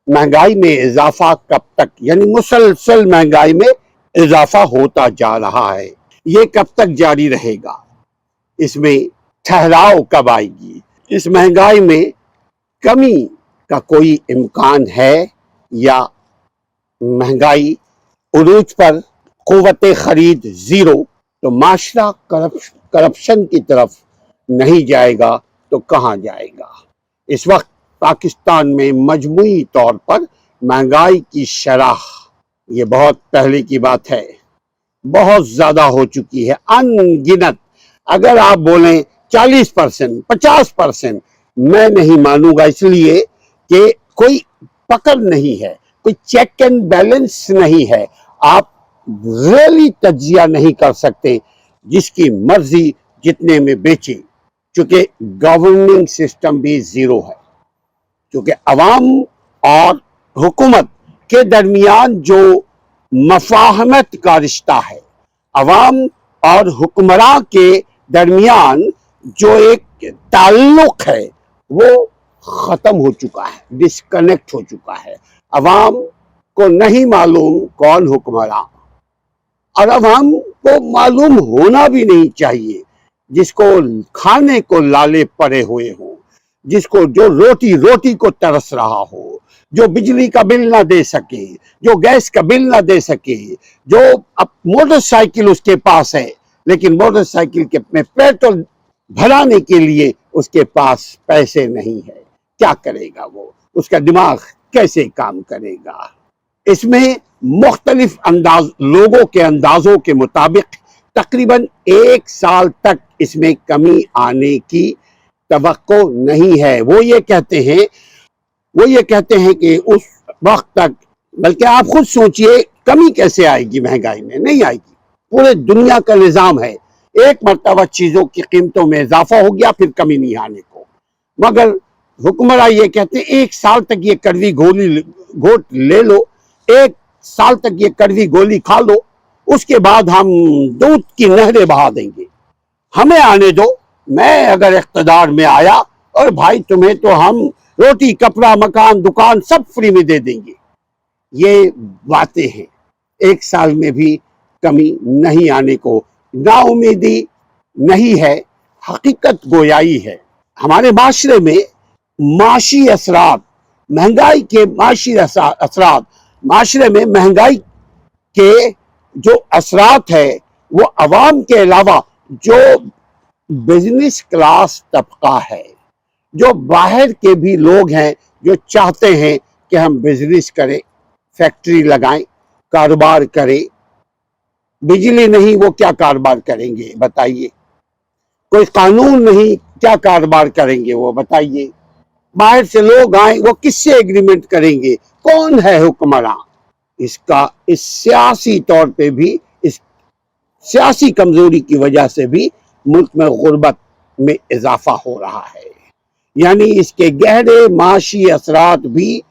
महंगाई में इजाफा कब तक, यानी मुसलसल महंगाई में इजाफा होता जा रहा है, ये कब तक जारी रहेगा, इसमें ठहराव कब आएगी, इस महंगाई में कमी का कोई इम्कान है या महंगाई उरूज पर, कुव्वत खरीद जीरो, तो माशरा करप्शन की तरफ नहीं जाएगा तो कहाँ जाएगा। इस वक्त पाकिस्तान में मजमूई तौर पर महंगाई की शरह, ये बहुत पहले की बात है, बहुत ज्यादा हो चुकी है, अनगिनत। अगर आप बोलें 40%, 50%, मैं नहीं मानूंगा, इसलिए कि कोई पकड़ नहीं है, कोई चेक एंड बैलेंस नहीं है। आप रियली तज्जिया नहीं कर सकते, जिसकी मर्जी जितने में बेचे, क्योंकि गवर्निंग सिस्टम भी जीरो है, क्योंकि अवाम और हुकूमत के दरमियान जो मफाहमत का रिश्ता है, अवाम और हुक्मरान के दरमियान जो एक ताल्लुक है, वो खत्म हो चुका है, डिस्कनेक्ट हो चुका है। अवाम को नहीं मालूम कौन हुक्मरान, और अवाम को मालूम होना भी नहीं चाहिए। जिसको खाने को लाले पड़े हुए हो, जिसको जो रोटी को तरस रहा हो, जो बिजली का बिल ना दे सके, जो गैस का बिल ना दे सके, जो अब मोटरसाइकिल उसके पास है लेकिन मोटरसाइकिल के में पेट्रोल भराने के लिए उसके पास पैसे नहीं है, क्या करेगा वो, उसका दिमाग कैसे काम करेगा। इसमें मुख्तलिफ अंदाज, लोगों के अंदाजों के मुताबिक तकरीबन 1 साल तक इसमें कमी आने की तवक्को नहीं है। वो ये कहते हैं कि उस वक्त तक, बल्कि आप खुद सोचिए कमी कैसे आएगी महंगाई में, नहीं आएगी। पूरे दुनिया का निजाम है, एक मर्तबा चीजों की कीमतों में इजाफा हो गया फिर कमी नहीं आने को। मगर हुक्मरान ये कहते हैं 1 साल तक ये कड़वी घोट ले लो, 1 साल तक ये कड़वी गोली खा लो, उसके बाद हम दूध की नहरें बहा देंगे, हमें आने दो। मैं अगर इख्तदार में आया और भाई तुम्हें तो हम रोटी, कपड़ा, मकान, दुकान सब फ्री में दे देंगे। ये बातें हैं, 1 साल में भी कमी नहीं आने को नाउमीदी नहीं है, हकीकत गोयाई है। हमारे माशरे में माशी असरात, महंगाई के माशी असरात, माशरे में महंगाई के जो असरात है वो अवाम के अलावा जो बिजनेस क्लास तबका है, जो बाहर के भी लोग हैं जो चाहते हैं कि हम बिजनेस करें, फैक्ट्री लगाएं, कारोबार करें। बिजली नहीं, वो क्या कारोबार करेंगे बताइए, कोई कानून नहीं, क्या कारोबार करेंगे वो बताइए। बाहर से लोग आए, वो किससे एग्रीमेंट करेंगे, कौन है हुक्मरान। इसका इस सियासी तौर पे भी, इस सियासी कमजोरी की वजह से भी मुल्क में गुर्बत में इजाफा हो रहा है, यानी इसके गहरे माशी असरात भी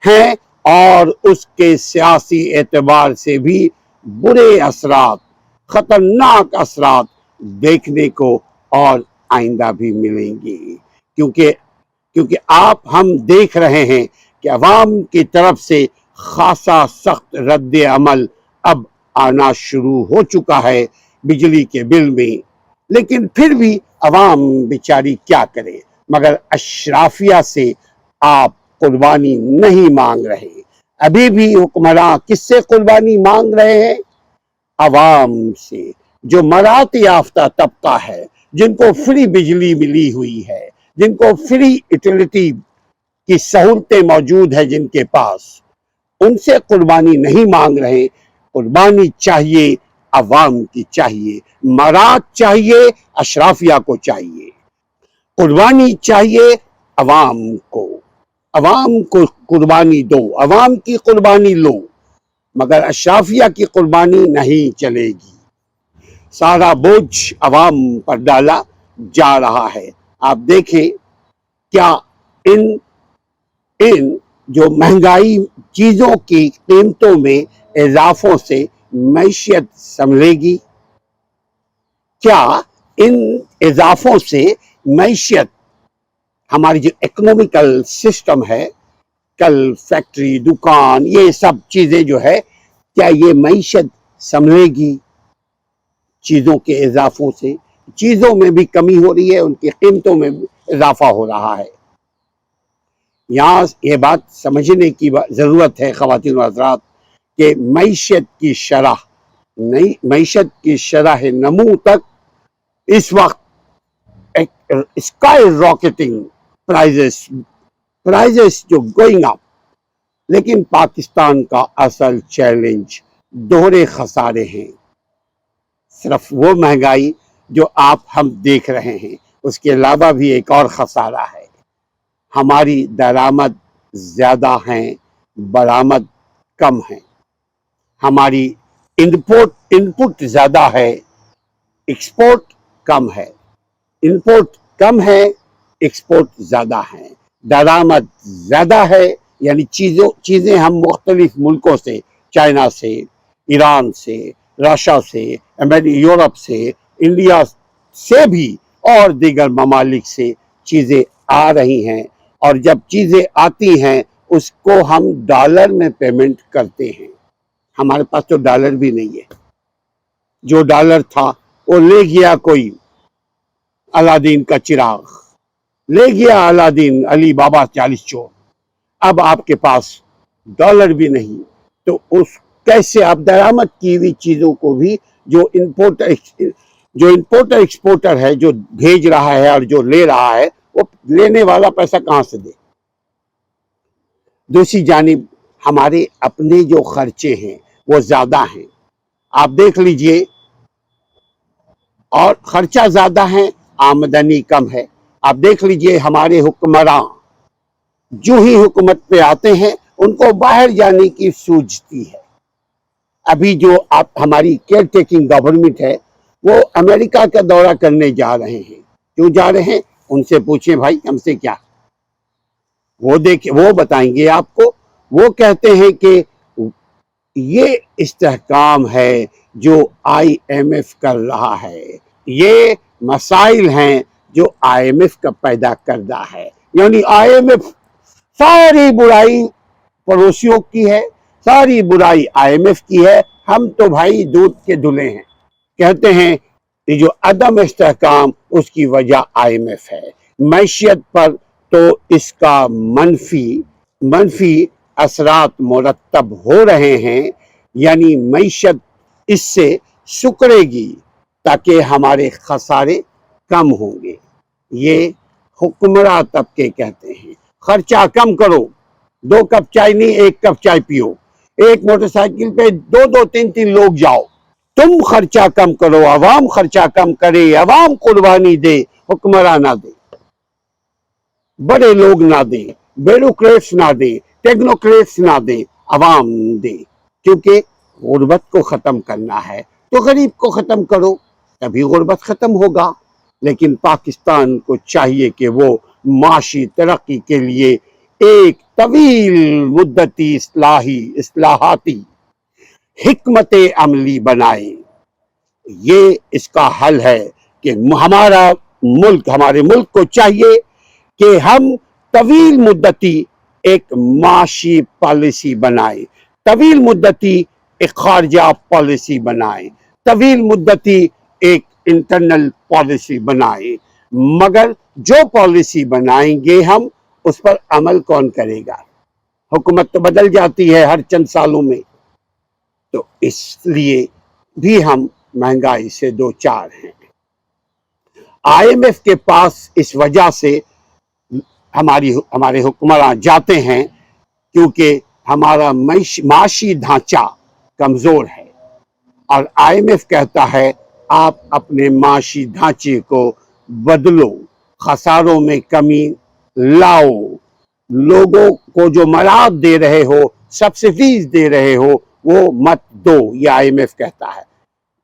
हैं और उसके सियासी एतबार से भी बुरे असरात, खतरनाक असरात देखने को और आइंदा भी मिलेंगे। क्योंकि हम देख रहे हैं कि अवाम की तरफ से खासा सख्त रद्द अमल अब आना शुरू हो चुका है बिजली के बिल में, लेकिन फिर भी अवाम बेचारी क्या करे। मगर अशराफिया से आप कुर्बानी नहीं मांग रहे, अभी भी हुक्मरान किससे कुर्बानी मांग रहे हैं, अवाम से, जो मरात याफ्ता तबका है, जिनको फ्री बिजली मिली हुई है, जिनको फ्री यूटिलिटी की सहूलतें मौजूद है जिनके पास, उनसे कुर्बानी नहीं मांग रहे। कुर्बानी चाहिए अवाम की चाहिए, मरात चाहिए अशराफिया को चाहिए, कुर्बानी चाहिए अवाम को कुर्बानी दो, अवाम की कुर्बानी लो, मगर अशराफिया की कुर्बानी नहीं चलेगी। सारा बोझ अवाम पर डाला जा रहा है। आप देखें क्या इन जो महंगाई, चीजों की कीमतों में इजाफों से मैशियत संभलेगी, क्या इन इजाफों से मैशियत, हमारी जो इकोनॉमिकल सिस्टम है کل فیکٹری دکان یہ سب چیزیں جو ہے کیا یہ معیشت سنبھلے گی؟ چیزوں کے اضافوں سے چیزوں میں بھی کمی ہو رہی ہے، ان کی قیمتوں میں بھی اضافہ ہو رہا ہے۔ یہاں یہ بات سمجھنے کی ضرورت ہے خواتین و حضرات کہ معیشت کی شرح نمو تک اس وقت اسکائی راکٹنگ پرائزز جو گوئنگ اپ، لیکن پاکستان کا اصل چیلنج دوہرے خسارے ہیں۔ صرف وہ مہنگائی جو ہم دیکھ رہے ہیں، اس کے علاوہ بھی ایک اور خسارہ ہے، ہماری درآمد زیادہ ہیں برآمد کم ہیں، ہماری انپٹ زیادہ ہے ایکسپورٹ کم ہے، انپورٹ کم ہے ایکسپورٹ زیادہ ہے، درآمد زیادہ ہے یعنی چیزیں ہم مختلف ملکوں سے، چائنا سے، ایران سے، رشیا سے، یورپ سے، انڈیا سے بھی اور دیگر ممالک سے چیزیں آ رہی ہیں، اور جب چیزیں آتی ہیں اس کو ہم ڈالر میں پیمنٹ کرتے ہیں۔ ہمارے پاس تو ڈالر بھی نہیں ہے، جو ڈالر تھا وہ لے گیا کوئی الادین کا چراغ، لے گیا الادین علی بابا 40 چور، اب آپ کے پاس ڈالر بھی نہیں، تو اس کیسے آپ درآمد کی ہوئی چیزوں کو بھی جو امپورٹر ایکسپورٹر ہے، جو بھیج رہا ہے اور جو لے رہا ہے، وہ لینے والا پیسہ کہاں سے دے؟ دوسری جانب ہمارے اپنے جو خرچے ہیں وہ زیادہ ہیں، آپ دیکھ لیجئے، اور خرچہ زیادہ ہے آمدنی کم ہے۔ آپ دیکھ لیجئے ہمارے حکمراں جو ہی حکومت پہ آتے ہیں ان کو باہر جانے کی سوچتی ہے۔ ابھی جو ہماری کیئر ٹیکنگ گورنمنٹ ہے وہ امریکہ کا دورہ کرنے جا رہے ہیں، کیوں جا رہے ہیں؟ ان سے پوچھیں بھائی ہم سے کیا، وہ بتائیں گے آپ کو۔ وہ کہتے ہیں کہ یہ استحکام ہے جو آئی ایم ایف کر رہا ہے، یہ مسائل ہیں جو آئی ایم ایف کا پیدا کردہ ہے، یعنی آئی ایم ایف ساری برائی پڑوسیوں کی ہے، ساری برائی آئی ایم ایف کی ہے، ہم تو بھائی دودھ کے دھلے ہیں۔ کہتے ہیں کہ جو عدم استحکام اس کی وجہ آئی ایم ایف ہے۔ معیشت پر تو اس کا منفی اثرات مرتب ہو رہے ہیں، یعنی معیشت اس سے سکڑے گی تاکہ ہمارے خسارے کم ہوں گے۔ یہ حکمراں طبقے کہتے ہیں خرچہ کم کرو، 2 کپ چائے نہیں 1 کپ چائے پیو، ایک موٹر سائیکل پہ 2 3 لوگ جاؤ، تم خرچہ کم کرو، عوام خرچہ کم کرے، عوام قربانی دے، حکمراں نہ دے، بڑے لوگ نہ دیں، بیوروکریٹس نہ دیں، ٹیکنوکریٹس نہ دیں، عوام دے، کیونکہ غربت کو ختم کرنا ہے تو غریب کو ختم کرو، تبھی غربت ختم ہوگا۔ لیکن پاکستان کو چاہیے کہ وہ معاشی ترقی کے لیے ایک طویل مدتی اصلاحاتی حکمت عملی بنائے۔ یہ اس کا حل ہے کہ ہمارے ملک کو چاہیے کہ ہم طویل مدتی ایک معاشی پالیسی بنائیں، طویل مدتی ایک خارجہ پالیسی بنائیں، طویل مدتی ایک انٹرنل پالیسی بنائیں، مگر جو پالیسی بنائیں گے ہم اس پر عمل کون کرے گا؟ حکومت تو بدل جاتی ہے ہر چند سالوں میں، تو اس لیے بھی ہم مہنگائی سے دوچار ہیں۔ آئی ایم ایف کے پاس اس وجہ سے ہمارے حکمراں جاتے ہیں کیونکہ ہمارا معاشی ڈھانچہ کمزور ہے، اور آئی ایم ایف کہتا ہے آپ اپنے معاشی ڈھانچے کو بدلو، خساروں میں کمی لاؤ، لوگوں کو جو مواد دے رہے ہو، سبسڈیز دے رہے ہو، وہ مت دو، یہ آئی ایم ایف کہتا ہے۔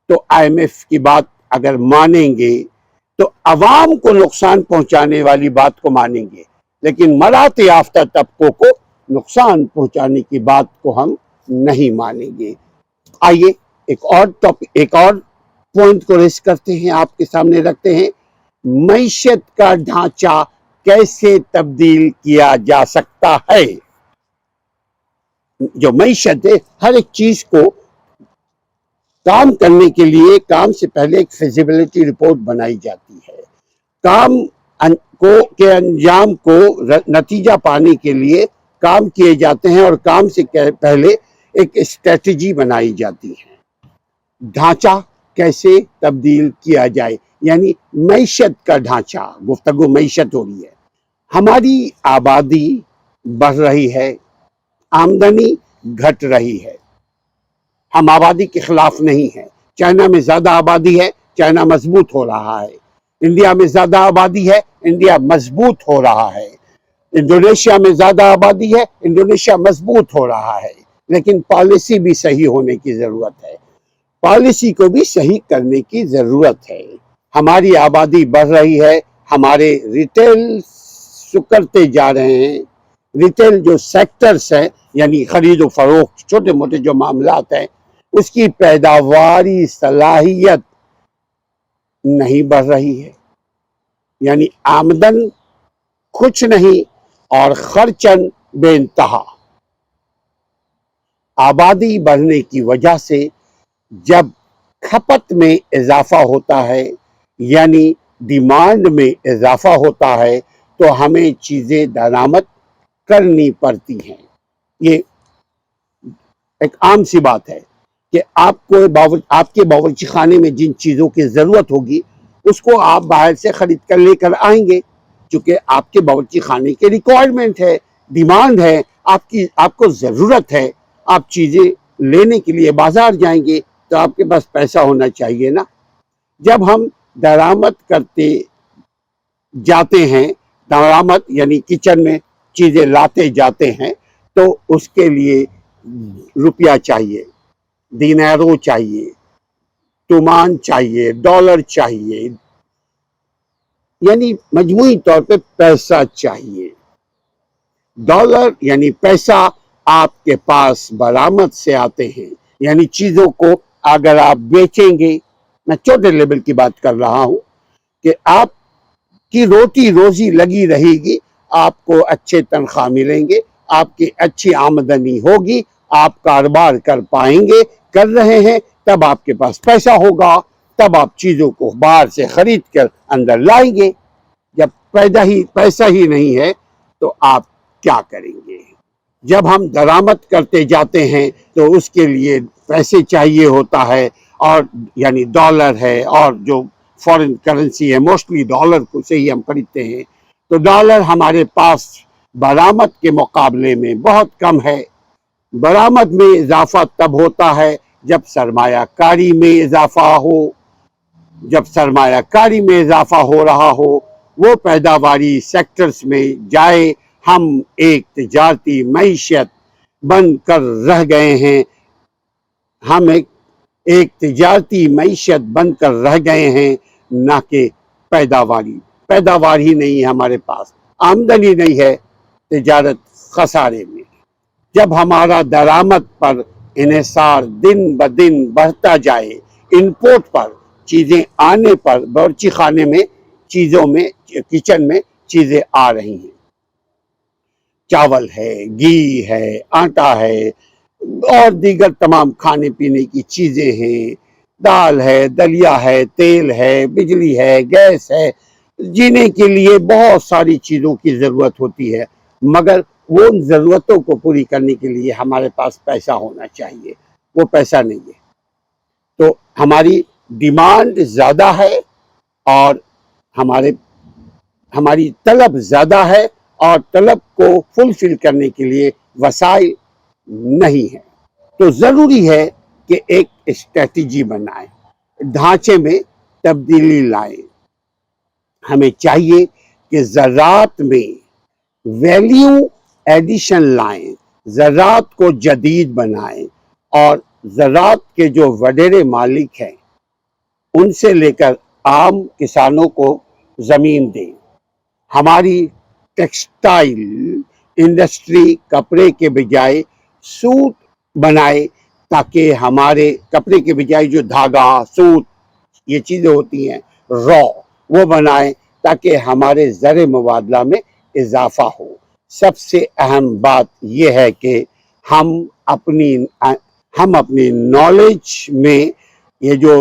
تو آئی ایم ایف کی بات اگر مانیں گے تو عوام کو نقصان پہنچانے والی بات کو مانیں گے، لیکن مراعات یافتہ طبقوں کو نقصان پہنچانے کی بات کو ہم نہیں مانیں گے۔ آئیے ایک اور پوائنٹ کو ریز کرتے ہیں، آپ کے سامنے رکھتے ہیں، معیشت کا ڈھانچہ کیسے تبدیل کیا جا سکتا ہے۔ जो मैशत है, हर एक चीज को काम करने के लिए काम से पहले एक फिजिबिलिटी रिपोर्ट बनाई जाती है। काम के अंजाम को नतीजा पाने के लिए काम किए जाते हैं और काम से पहले एक स्ट्रेटजी बनाई जाती है। ढांचा कैसे तब्दील किया जाए, यानी मैशत का ढांचा, गुफ्तगू मैशत हो रही है। हमारी आबादी बढ़ रही है, आमदनी घट रही है। हम आबादी के खिलाफ नहीं है। चाइना में ज्यादा आबादी है, चाइना मजबूत हो रहा है। इंडिया में ज्यादा आबादी है, इंडिया मजबूत हो रहा है। इंडोनेशिया में ज्यादा आबादी है, इंडोनेशिया मजबूत हो रहा है। लेकिन पॉलिसी भी सही होने की जरूरत है, पॉलिसी को भी सही करने की जरूरत है। हमारी आबादी बढ़ रही है, हमारे रिटेल सुकड़ते जा रहे हैं। रिटेल जो सेक्टर्स हैं, यानी खरीदो फरोख्त, छोटे मोटे जो मामलात हैं, उसकी पैदावारी सलाहियत नहीं बढ़ रही है। यानी आमदन कुछ नहीं और खर्चन बेइंतहा। आबादी बढ़ने की वजह से जब खपत में इजाफा होता है, यानी डिमांड में इजाफा होता है, तो हमें चीजें दरामद करनी पड़ती हैं। ये एक आम सी बात है कि आपके बावर्ची खाने में जिन चीजों की जरूरत होगी उसको आप बाहर से खरीद कर लेकर आएंगे, क्योंकि आपके बावर्ची खाने की रिक्वायरमेंट है, डिमांड है, आपको जरूरत है। आप चीजें लेने के लिए बाजार जाएंगे तो आपके पास पैसा होना चाहिए ना। जब हम दरामद करते जाते हैं, दरामद यानी किचन में चीजें लाते जाते हैं, तो उसके लिए रुपया चाहिए, दिनारों चाहिए, तुमान चाहिए, डॉलर चाहिए, यानी मजमूई तौर पे पैसा चाहिए। डॉलर यानी पैसा आपके पास बरामद से आते हैं, यानी चीजों को अगर आप बेचेंगे, मैं छोटे लेवल की बात कर रहा हूं, कि आपकी रोटी रोजी लगी रहेगी, आपको अच्छे तनख्वाह मिलेंगे, आपकी अच्छी आमदनी होगी, आप कारोबार कर पाएंगे, कर रहे हैं, तब आपके पास पैसा होगा, तब आप चीजों को बाहर से खरीद कर अंदर लाएंगे। जब पैसा ही नहीं है तो आप क्या करेंगे? जब हम दरामद करते जाते हैं तो उसके लिए पैसे चाहिए होता है, और यानी डॉलर है, और जो फॉरेन करेंसी है, मोस्टली डॉलर को से ही हम खरीदते हैं। तो डॉलर हमारे पास बरामद के मुकाबले में बहुत कम है। बरामद में इजाफा तब होता है जब सरमायाकारी में इजाफा हो। जब सरमायाकारी में इजाफा हो रहा हो, वो पैदावारी सेक्टर्स में जाए। हम एक तिजारती मैशत बन कर रह गए हैं, हम एक तिजारती मैशत बनकर रह गए हैं, ना कि पैदावार ही नहीं है हमारे पास, आमदनी नहीं है, तिजारत खसारे में। जब हमारा दरामद पर इन्हिसार दिन ब दिन बढ़ता जाए, इनपुट पर चीजें आने पर बावर्ची खाने में चीजों में किचन में चीजें आ रही हैं, चावल है, घी है, आटा है, और दीगर तमाम खाने पीने की चीजें हैं, दाल है, दलिया है, तेल है, बिजली है, गैस है। जीने के लिए बहुत सारी चीजों की जरूरत होती है, मगर वो जरूरतों को पूरी करने के लिए हमारे पास पैसा होना चाहिए। वो पैसा नहीं है, तो हमारी डिमांड ज्यादा है और हमारी तलब ज्यादा है, और तलब को फुलफिल करने के लिए वसाइल नहीं है। तो जरूरी है कि एक स्ट्रेटजी बनाएं, ढांचे में तब्दीली लाएं। हमें चाहिए कि ज़राअत में वैल्यू एडिशन लाएं, ज़राअत को जदीद बनाएं, और ज़राअत के जो वडेरे मालिक हैं उनसे लेकर आम किसानों को ज़मीन दें। हमारी टेक्सटाइल इंडस्ट्री कपड़े के बजाय सूत बनाए, ताकि हमारे कपड़े के बजाय जो धागा, सूत, ये चीज़ें होती हैं रॉ, वो बनाए, ताकि हमारे ज़र मुबादला में इजाफा हो। सबसे अहम बात यह है कि ہم اپنی نالج میں یہ جو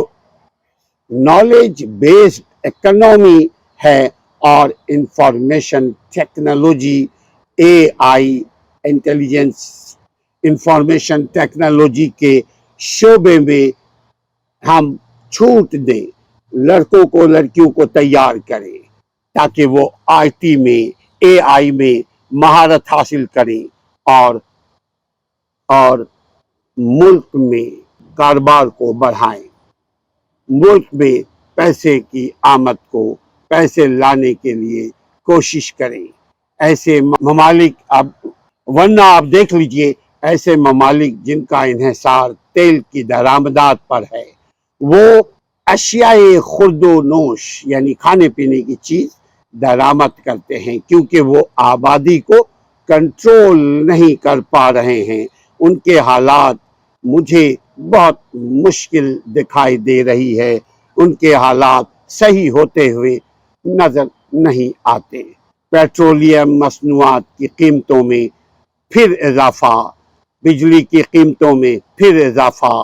نالج بیسڈ اکنامی ہے اور انفارمیشن ٹیکنالوجی اے آئی انٹیلیجنس انفارمیشن ٹیکنالوجی کے شعبے میں ہم چھوٹ دیں، لڑکوں کو لڑکیوں کو تیار کریں تاکہ وہ آئی ٹی میں اے آئی میں مہارت حاصل کریں اور ملک میں کاروبار کو بڑھائیں، ملک میں پیسے کی آمد کو پیسے لانے کے لیے کوشش کریں۔ ایسے ممالک ورنہ آپ دیکھ لیجئے ایسے ممالک جن کا انحصار تیل کی درآمدات پر ہے، وہ اشیاء خورد و نوش یعنی کھانے پینے کی چیز درآمد کرتے ہیں، کیونکہ وہ آبادی کو کنٹرول نہیں کر پا رہے ہیں۔ ان کے حالات مجھے بہت مشکل دکھائی دے رہی ہے، ان کے حالات صحیح ہوتے ہوئے نظر نہیں آتے۔ پیٹرولیم مصنوعات کی قیمتوں میں پھر اضافہ، بجلی کی قیمتوں میں پھر اضافہ،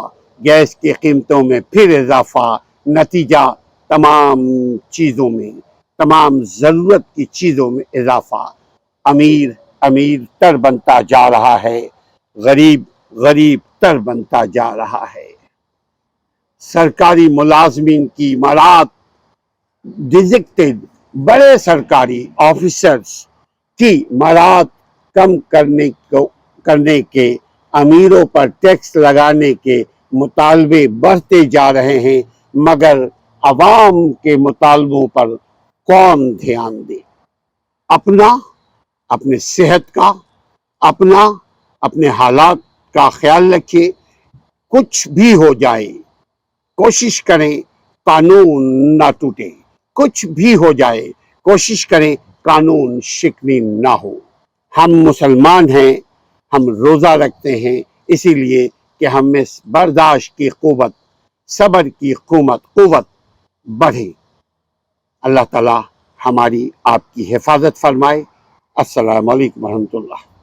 گیس کی قیمتوں میں پھر اضافہ، نتیجہ تمام چیزوں میں، تمام ضرورت کی چیزوں میں اضافہ۔ امیر امیر تر بنتا جا رہا ہے، غریب غریب تر بنتا جا رہا ہے۔ سرکاری ملازمین کی مراد ڈیزکٹڈ بڑے سرکاری آفیسرز کی مراد کم کرنے کے، امیروں پر ٹیکس لگانے کے مطالبے بڑھتے جا رہے ہیں، مگر عوام کے مطالبوں پر کون دھیان دے؟ اپنے صحت کا، اپنے حالات کا خیال رکھیے۔ کچھ بھی ہو جائے کوشش کریں قانون نہ ٹوٹے، کچھ بھی ہو جائے کوشش کریں قانون شکنی نہ ہو۔ ہم مسلمان ہیں، ہم روزہ رکھتے ہیں اسی لیے کہ ہم میں برداشت کی قوت، صبر کی قوت بڑھے۔ اللہ تعالی ہماری آپ کی حفاظت فرمائے۔ السلام علیکم ورحمۃ اللہ۔